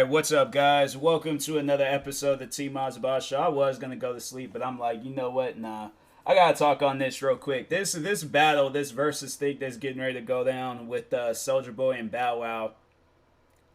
What's up, guys? Welcome to another episode of the TMossBoss show. I was gonna go to sleep, but I'm like, you know what? Nah, I gotta talk on this real quick. This battle, this versus thing that's getting ready to go down with Soulja Boy and Bow Wow.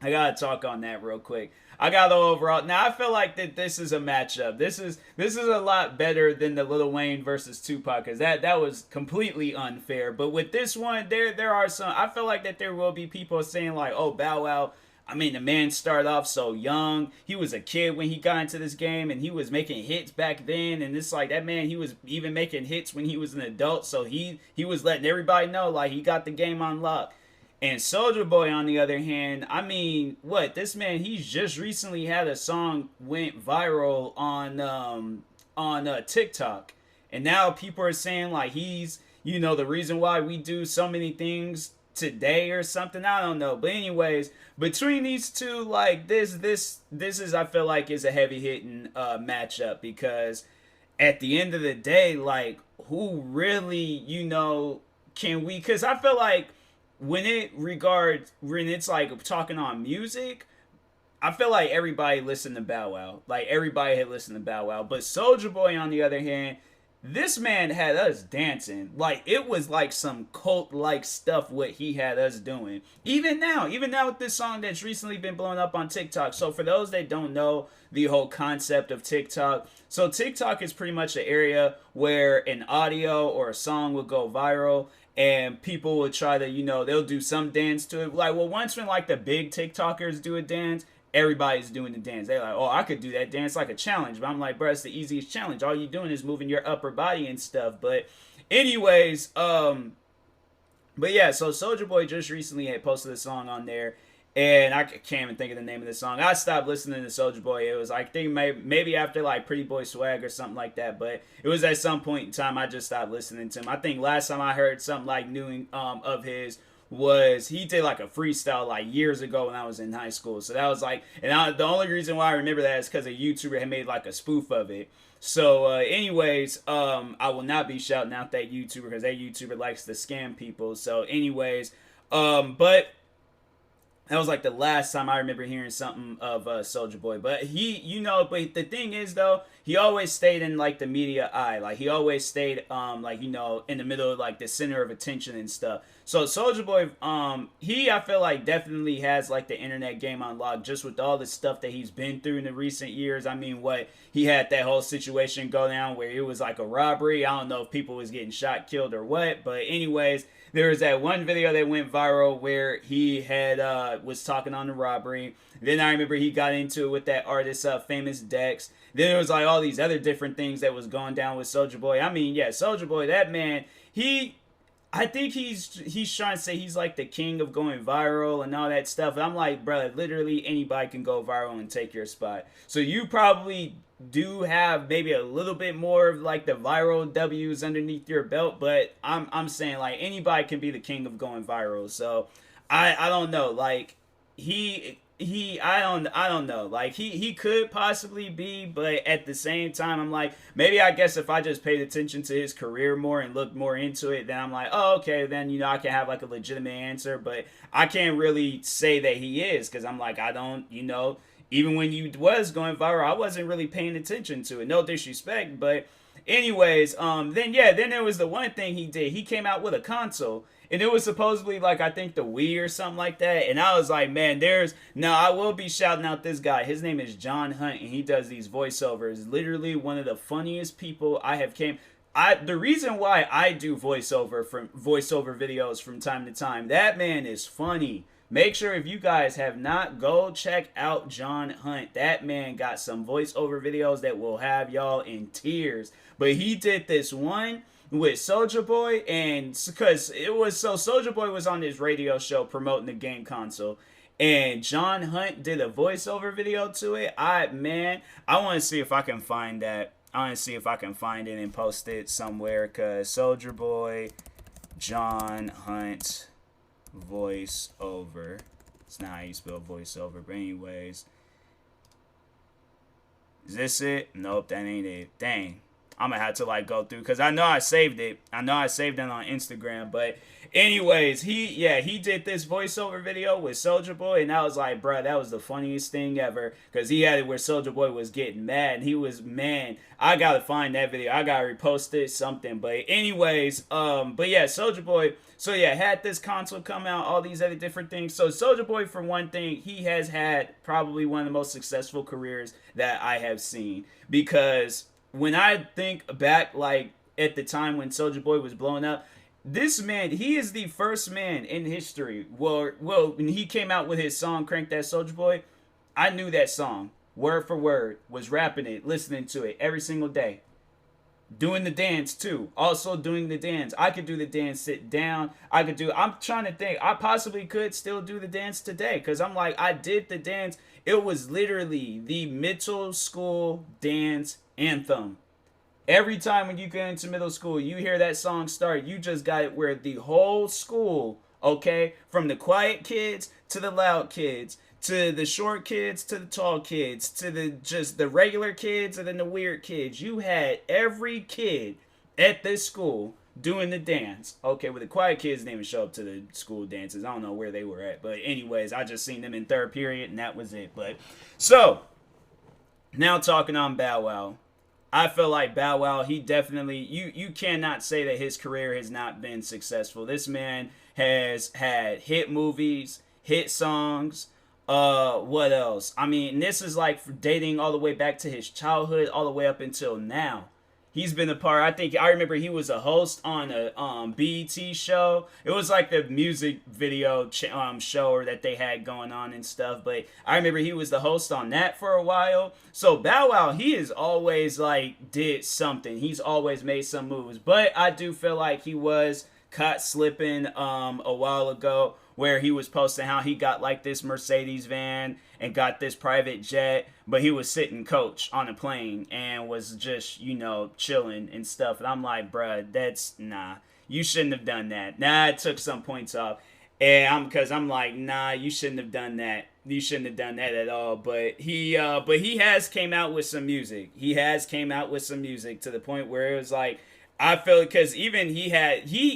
I gotta talk on that real quick. I got the overall. Now I feel like that this is a matchup. This is a lot better than the Lil Wayne versus Tupac, because that was completely unfair. But with this one, there are some. I feel like that there will be people saying like, oh, Bow Wow. I mean, the man started off so young. He was a kid when he got into this game, and he was making hits back then. And it's like that man, he was even making hits when he was an adult. So he was letting everybody know like he got the game on lock. And Soulja Boy, on the other hand, I mean, what this man? He's just recently had a song went viral on TikTok, and now people are saying like he's the reason why we do so many things today or something. I don't know, but anyways, between these two, like this is I feel like is a heavy hitting matchup, because at the end of the day, like who really can we? Because I feel like when it's like talking on music, I feel like everybody listened to Bow Wow. Like everybody had listened to Bow Wow. But Soulja Boy, on the other hand, this man had us dancing. Like it was like some cult like stuff what he had us doing. Even now with this song that's recently been blown up on TikTok. So for those that don't know the whole concept of TikTok, so TikTok is pretty much an area where an audio or a song will go viral, and people will try to, they'll do some dance to it. Like, well, once when like the big TikTokers do a dance, everybody's doing the dance. They're like, oh, I could do that dance like a challenge. But I'm like, bro, it's the easiest challenge. All you're doing is moving your upper body and stuff. But anyways, but yeah, so Soulja Boy just recently had posted a song on there, and I can't even think of the name of the song. I stopped listening to Soulja Boy. It was like, I think maybe after like Pretty Boy Swag or something like that. But it was at some point in time I just stopped listening to him. I think last time I heard something like new of his was he did like a freestyle like years ago when I was in high school. So that was like, the only reason why I remember that is because a YouTuber had made like a spoof of it. So anyways, I will not be shouting out that YouTuber because that YouTuber likes to scam people. So anyways, but that was like the last time I remember hearing something of Soulja Boy. But but the thing is though, he always stayed in like the media eye. Like he always stayed like in the middle of like the center of attention and stuff. So Soulja Boy, I feel like definitely has like the internet game on lock, just with all the stuff that he's been through in the recent years. I mean, he had that whole situation go down where it was like a robbery. I don't know if people was getting shot, killed, or what. But anyways, there was that one video that went viral where he had was talking on the robbery. Then I remember he got into it with that artist, Famous Dex. Then there was like all these other different things that was going down with Soulja Boy. I mean, yeah, Soulja Boy, that man, I think he's trying to say he's like the king of going viral and all that stuff. And I'm like, bro, literally anybody can go viral and take your spot. So you probably do have maybe a little bit more of like the viral W's underneath your belt, but I'm saying like anybody can be the king of going viral. So I don't know, like I don't know, like he could possibly be, but at the same time I'm like, maybe I guess if I just paid attention to his career more and looked more into it, then I'm like, oh, okay, then I can have like a legitimate answer. But I can't really say that he is, because I'm like, I don't, even when you was going viral, I wasn't really paying attention to it. No disrespect, but anyways, then there was the one thing he did. He came out with a console, and it was supposedly like I think the Wii or something like that. And I was like, man, I will be shouting out this guy. His name is John Hunt, and he does these voiceovers. Literally one of the funniest people I have came. The reason why I do voiceover videos from time to time, that man is funny. Make sure if you guys have not, go check out John Hunt. That man got some voiceover videos that will have y'all in tears. But he did this one with Soulja Boy, and because Soulja Boy was on his radio show promoting the game console, and John Hunt did a voiceover video to it. I want to see if I can find that. I want to see if I can find it and post it somewhere, because Soulja Boy, John Hunt voiceover. It's not how you spell voiceover, but anyways. Is this it? Nope, that ain't it. Dang. I'm gonna have to like go through because I know I saved it. I know I saved it on Instagram. But anyways, he did this voiceover video with Soulja Boy, and I was like, bro, that was the funniest thing ever because he had it where Soulja Boy was getting mad, and he was, man, I gotta find that video. I gotta repost it, something. But anyways, but yeah, Soulja Boy. So yeah, had this console come out, all these other different things. So Soulja Boy, for one thing, he has had probably one of the most successful careers that I have seen. Because when I think back, like at the time when Soulja Boy was blowing up, this man, he is the first man in history. Well, when he came out with his song "Crank That Soulja Boy," I knew that song word for word, was rapping it, listening to it every single day. Doing the dance too. Also doing the dance. I could do the dance, sit down. I'm trying to think. I possibly could still do the dance today. Because I'm like, I did the dance. It was literally the middle school dance anthem. Every time when you get into middle school, you hear that song start, you just got it where the whole school, okay, from the quiet kids to the loud kids, to the short kids, to the tall kids, to the just the regular kids, and then the weird kids. You had every kid at this school doing the dance. Okay, well the quiet kids didn't even show up to the school dances. I don't know where they were at, but anyways, I just seen them in third period, and that was it. But so now talking on Bow Wow. I feel like Bow Wow, he definitely, you cannot say that his career has not been successful. This man has had hit movies, hit songs. What else? I mean, this is like dating all the way back to his childhood, all the way up until now. He's been a part. I remember he was a host on a BET show. It was like the music video show that they had going on and stuff. But I remember he was the host on that for a while. So Bow Wow, he has always like did something. He's always made some moves. But I do feel like he was caught slipping a while ago, where he was posting how he got like this Mercedes van and got this private jet, but he was sitting coach on a plane and was just, chilling and stuff. And I'm like, bruh, that's, nah, you shouldn't have done that. Nah, it took some points off. And I'm like, nah, you shouldn't have done that. You shouldn't have done that at all. But he has came out with some music. He has came out with some music to the point where it was like, I feel, because even he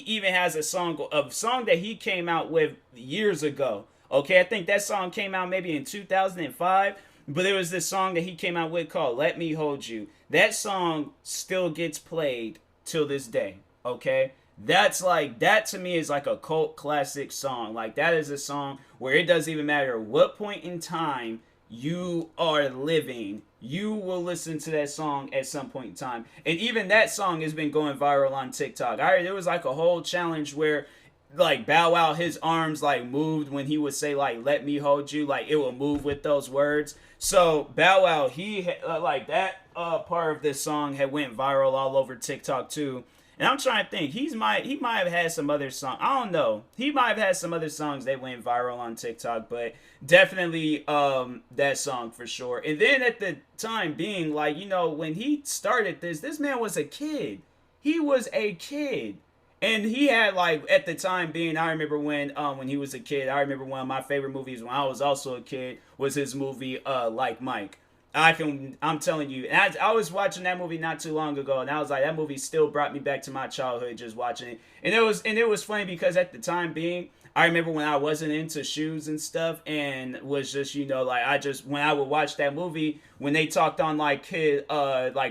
even has a song that he came out with years ago. Okay, I think that song came out maybe in 2005, but there was this song that he came out with called "Let Me Hold You." That song still gets played till this day. Okay, that to me is like a cult classic song. Like that is a song where it doesn't even matter what point in time you are living, you will listen to that song at some point in time. And even that song has been going viral on TikTok. There was like a whole challenge where like Bow Wow, his arms like moved when he would say like "let me hold you," like it will move with those words. So Bow Wow, he like that part of this song had went viral all over TikTok too. And I'm trying to think, he might have had some other song. I don't know. He might have had some other songs that went viral on TikTok, but definitely that song for sure. And then at the time being, like, when he started this man was a kid. He was a kid. And he had, like, at the time being, I remember when he was a kid, I remember one of my favorite movies when I was also a kid was his movie Like Mike. I'm telling you, and I was watching that movie not too long ago, and I was like, that movie still brought me back to my childhood just watching it. And it was funny because at the time being, I remember when I wasn't into shoes and stuff, and was just, when I would watch that movie, when they talked on like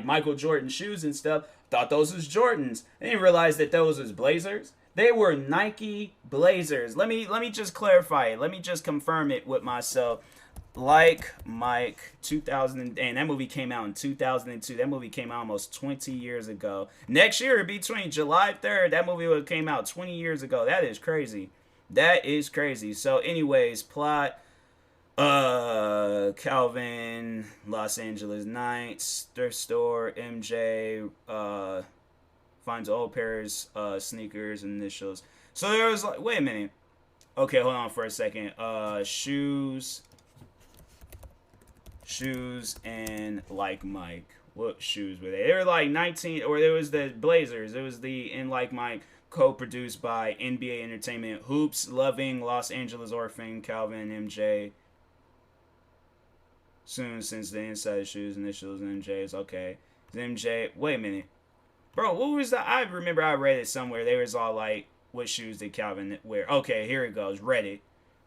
Michael Jordan shoes and stuff, thought those was Jordans. I didn't realize that those was Blazers. They were Nike Blazers. Let me just clarify it. Let me just confirm it with myself. Like Mike 2000, and that movie came out in 2002. That movie came out almost 20 years ago. Next year, between July 3rd, that movie came out 20 years ago. That is crazy. That is crazy. So anyways, plot, Calvin, Los Angeles Knights, thrift store, MJ finds old pairs sneakers and initials. So there was like, wait a minute. Okay, hold on for a second. Shoes and Like Mike. What shoes were they? They were like 19, or there was the Blazers. It was the In Like Mike, co-produced by NBA Entertainment, Hoops, Loving, Los Angeles Orphan, Calvin, MJ. Soon since the inside shoes, initials, MJ's. Okay. MJ. Wait a minute. Bro, what was the? I remember I read it somewhere. They was all like, "What shoes did Calvin wear?" Okay, here it goes. Reddit.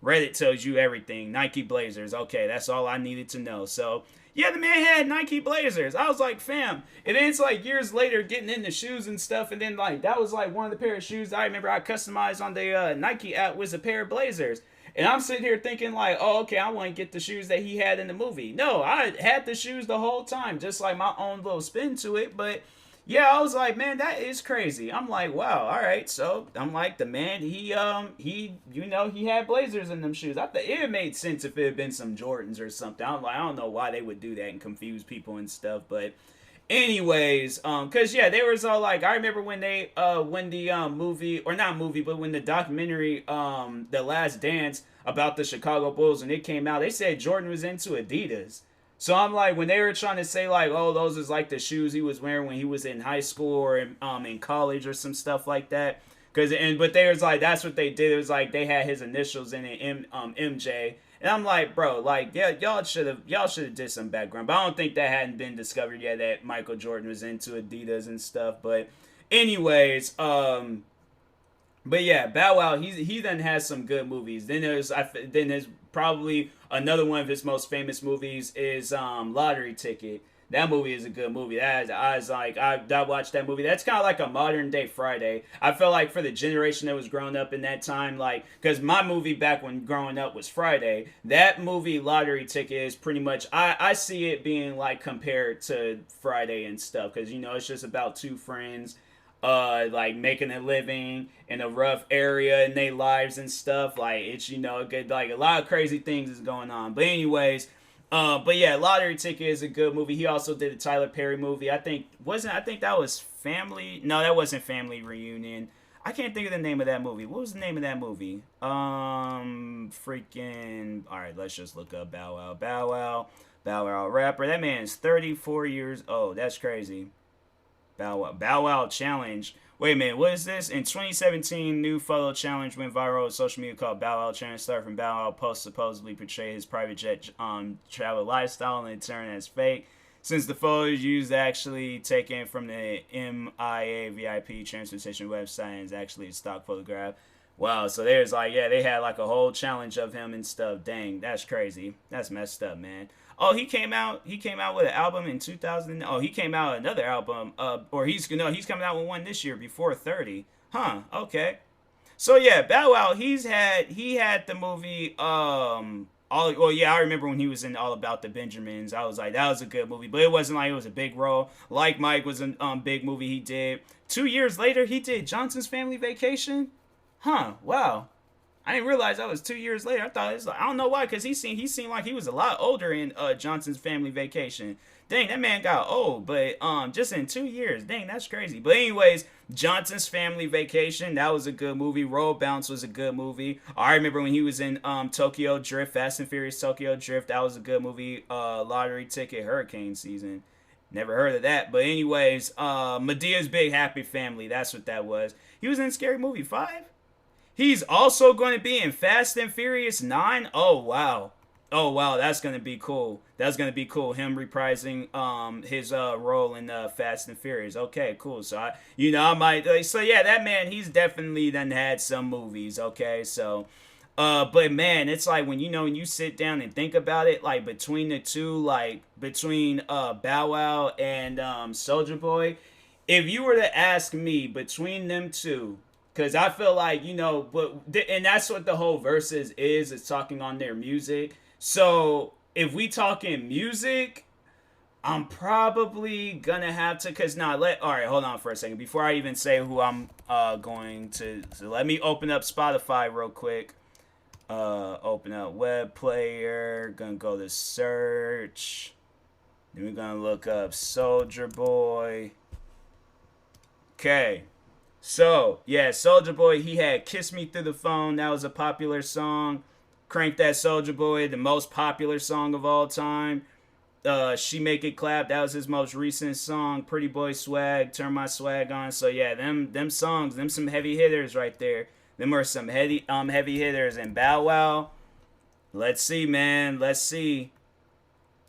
Reddit tells you everything. Nike Blazers. Okay, that's all I needed to know. So yeah, the man had Nike Blazers. I was like, fam. And then it's like years later getting into shoes and stuff. And then like that was like one of the pair of shoes I remember I customized on the Nike app was a pair of Blazers. And I'm sitting here thinking like, oh, okay, I want to get the shoes that he had in the movie. No, I had the shoes the whole time, just like my own little spin to it. But yeah, I was like, man, that is crazy. I'm like, wow, all right. So I'm like, the man, he had Blazers in them shoes. I thought it made sense if it had been some Jordans or something. I'm like, I don't know why they would do that and confuse people and stuff, but anyways, cause yeah, they was all like, I remember when when the movie, or not movie, but when the documentary, The Last Dance about the Chicago Bulls, when it came out, they said Jordan was into Adidas. So I'm like, when they were trying to say like, oh, those is like the shoes he was wearing when he was in high school or in college or some stuff like that. But they was like, that's what they did. It was like they had his initials in it, MJ. And I'm like, bro, like, yeah, y'all should have did some background. But I don't think that hadn't been discovered yet that Michael Jordan was into Adidas and stuff. But anyways, but yeah, Bow Wow, he then has some good movies. There's probably another one of his most famous movies is Lottery Ticket. That movie is a good movie. I watched that movie. That's kind of like a modern day Friday. I felt like for the generation that was growing up in that time, like, because my movie back when growing up was Friday. That movie Lottery Ticket is pretty much, I see it being like compared to Friday and stuff, because it's just about two friends like making a living in a rough area in their lives and stuff. Like it's good, like a lot of crazy things is going on. But anyways, but yeah, Lottery Ticket is a good movie. He also did a Tyler Perry movie. I think that was Family. No, that wasn't Family Reunion. I can't think of the name of that movie. What was the name of that movie? Freaking. All right, let's just look up Bow Wow. Bow Wow rapper. That man is 34 years old. That's crazy. Bow Wow challenge. Wait a minute, what is this? In 2017, new photo challenge went viral on social media called Bow Wow Challenge. Started from Bow Wow post supposedly portray his private jet travel lifestyle and it turned as fake. Since the photos used actually taken from the MIA VIP transportation website and is actually a stock photograph. Wow, so there's like, yeah, they had like a whole challenge of him and stuff. Dang, that's crazy. That's messed up, man. Oh, he came out with an album in 2000. Oh, he came out with another album. He's coming out with one this year before 30. Huh? Okay. So yeah, Bow Wow. He had the movie. I remember when he was in All About the Benjamins. I was like, that was a good movie, but it wasn't like it was a big role. Like Mike was a big movie he did. 2 years later, he did Johnson's Family Vacation. Huh? Wow. I didn't realize that was 2 years later. I thought it was like, I don't know why, because he seemed like he was a lot older in Johnson's Family Vacation. Dang, that man got old, but just in 2 years. Dang, that's crazy. But anyways, Johnson's Family Vacation, that was a good movie. Roll Bounce was a good movie. I remember when he was in Tokyo Drift, Fast and Furious Tokyo Drift. That was a good movie. Lottery Ticket, Hurricane Season. Never heard of that. But anyways, Medea's Big Happy Family. That's what that was. He was in Scary Movie 5? He's also going to be in Fast and Furious 9. Oh, wow. Oh, wow. That's going to be cool. That's going to be cool. Him reprising his role in Fast and Furious. Okay, cool. So, I might. So, yeah, that man, he's definitely done had some movies. Okay, so. But, man, it's like when you sit down and think about it, like between the two, like between Bow Wow and Soulja Boy, if you were to ask me between them two, because I feel like, and that's what the whole verses is talking on their music. So if we talking music, I'm probably gonna have to, all right, hold on for a second. Before I even say who I'm going to, so let me open up Spotify real quick. Open up web player, gonna go to search. Then we're gonna look up Soulja Boy. Okay. So, yeah, Soulja Boy, he had Kiss Me Through the Phone. That was a popular song. Crank That Soulja Boy, the most popular song of all time. She Make It Clap, that was his most recent song. Pretty Boy Swag, Turn My Swag On. So, yeah, them songs, them some heavy hitters right there. Them are some heavy hitters. And Bow Wow, let's see, man. Let's see.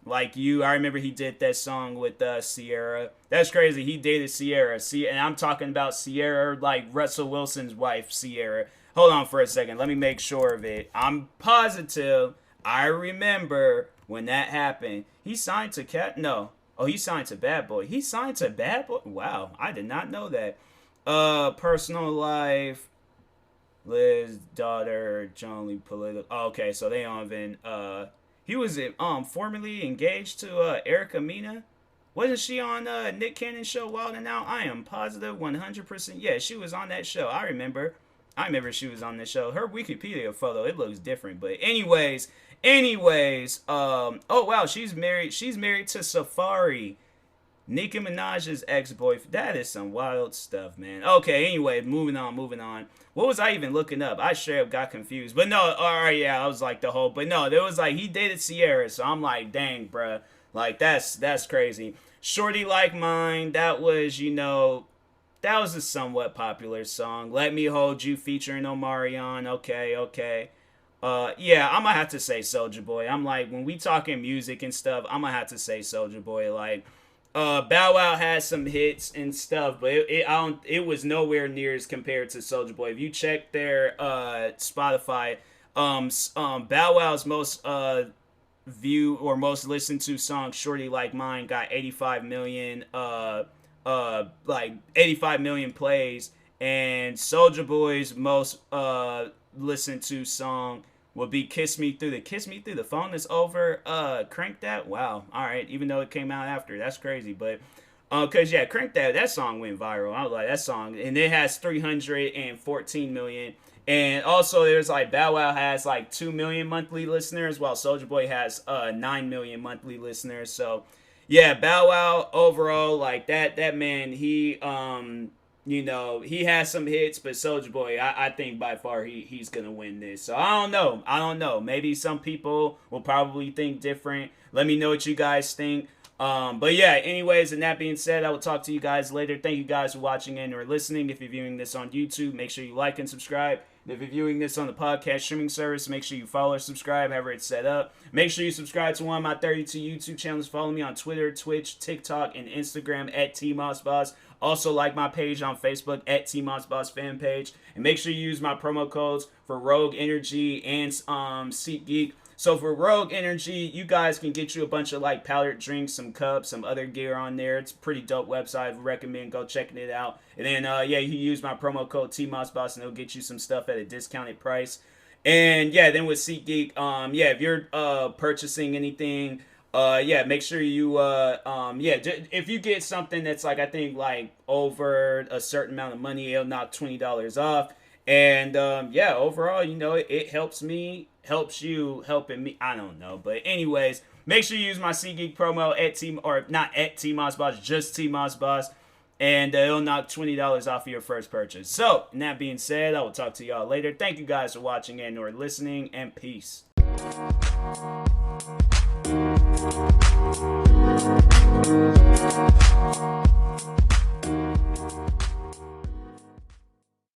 Like you, I remember he did that song with Sierra. That's crazy. He dated Sierra. See, and I'm talking about Sierra, like Russell Wilson's wife, Sierra. Hold on for a second. Let me make sure of it. I'm positive. I remember when that happened. He signed to Cat. No. Oh, he signed to Bad Boy. He signed to Bad Boy. Wow, I did not know that. Personal life. Liz, daughter, John political. Oh, okay, so they don't even. He was formerly engaged to Erica Mena. Wasn't she on Nick Cannon's show Wild and Out? I am positive 100%. Yeah, she was on that show. I remember she was on the show. Her Wikipedia photo, it looks different. But anyways, oh wow, she's married to Safari. Nicki Minaj's ex-boyfriend. That is some wild stuff, man. Okay, anyway, moving on. What was I even looking up? I straight up got confused. But no, alright, yeah, I was like the whole. But no, there was like, he dated Sierra. So I'm like, dang, bruh. Like, that's crazy. Shorty Like Mine, that was, that was a somewhat popular song. Let Me Hold You featuring Omarion. Okay. Yeah, I'm gonna have to say Soulja Boy. I'm like, when we talking music and stuff, I'm gonna have to say Soulja Boy. Like, Bow Wow had some hits and stuff, but it was nowhere near as compared to Soulja Boy. If you check their Spotify, Bow Wow's most view or most listened to song, Shorty Like Mine, got 85 million like 85 million plays, and Soulja Boy's most listened to song would be Kiss Me Through the Phone Is Over. Crank That. Wow. All right. Even though it came out after, that's crazy. But cause yeah, Crank That song went viral. I was like, that song, and it has 314 million. And also there's like Bow Wow has like 2 million monthly listeners, while Soulja Boy has 9 million monthly listeners. So yeah, Bow Wow overall, like that man, he he has some hits, but Soulja Boy, I think by far he's gonna win this. So I don't know. Maybe some people will probably think different. Let me know what you guys think. But yeah, anyways, and that being said, I will talk to you guys later. Thank you guys for watching and or listening. If you're viewing this on YouTube, make sure you like and subscribe. And if you're viewing this on the podcast streaming service, make sure you follow or subscribe, however it's set up. Make sure you subscribe to one of my 32 YouTube channels. Follow me on Twitter, Twitch, TikTok, and Instagram at TMossBoss. Also, like my page on Facebook at TMossBoss fan page. And make sure you use my promo codes for Rogue Energy and SeatGeek. So for Rogue Energy, you guys can get you a bunch of like powdered drinks, some cups, some other gear on there. It's a pretty dope website. I recommend go checking it out. And then yeah, you use my promo code TMossBoss and it'll get you some stuff at a discounted price. And yeah, then with SeatGeek, yeah, if you're purchasing anything, yeah, make sure you yeah, if you get something that's like, I think like over a certain amount of money, it'll knock $20 off. And yeah, overall, it helps me, helps you, helping me. I don't know, but anyways, make sure you use my SeatGeek promo at not at TMossBoss, just TMossBoss, and it'll knock $20 off of your first purchase. So, and that being said, I will talk to y'all later. Thank you guys for watching and or listening, and peace.